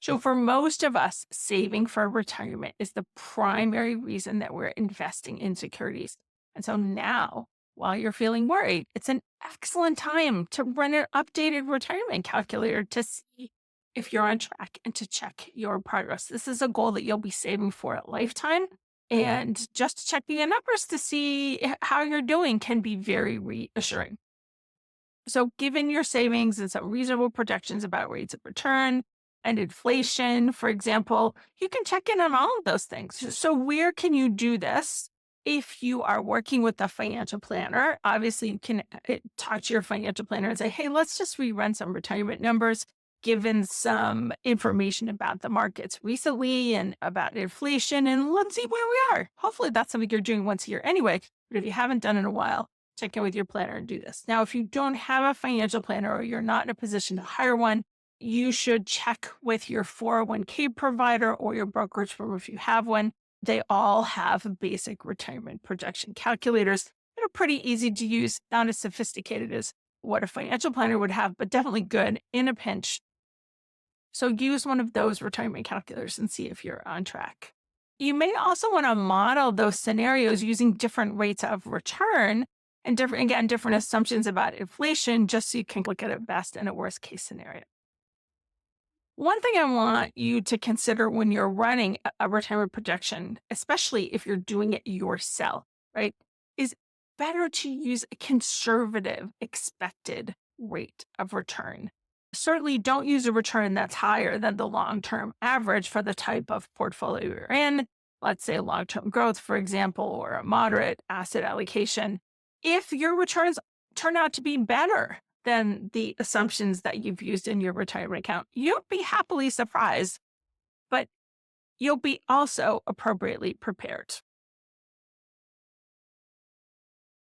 So, for most of us, saving for retirement is the primary reason that we're investing in securities. And so now, while you're feeling worried, it's an excellent time to run an updated retirement calculator to see if you're on track and to check your progress. This is a goal that you'll be saving for a lifetime. And just checking the numbers to see how you're doing can be very reassuring. So, given your savings and some reasonable projections about rates of return and inflation, for example, you can check in on all of those things. So, where can you do this? If you are working with a financial planner, obviously you can talk to your financial planner and say, hey, let's just rerun some retirement numbers, given some information about the markets recently and about inflation, and let's see where we are. Hopefully, that's something you're doing once a year anyway. But if you haven't done it in a while, check in with your planner and do this. Now, if you don't have a financial planner or you're not in a position to hire one, you should check with your 401k provider or your brokerage firm if you have one. They all have basic retirement projection calculators that are pretty easy to use, not as sophisticated as what a financial planner would have, but definitely good in a pinch. So use one of those retirement calculators and see if you're on track. You may also want to model those scenarios using different rates of return and different assumptions about inflation, just so you can look at a best and a worst case scenario. One thing I want you to consider when you're running a retirement projection, especially if you're doing it yourself, right, is better to use a conservative expected rate of return. Certainly don't use a return that's higher than the long-term average for the type of portfolio you're in. Let's say long-term growth, for example, or a moderate asset allocation. If your returns turn out to be better than the assumptions that you've used in your retirement account, you'll be happily surprised, but you'll be also appropriately prepared.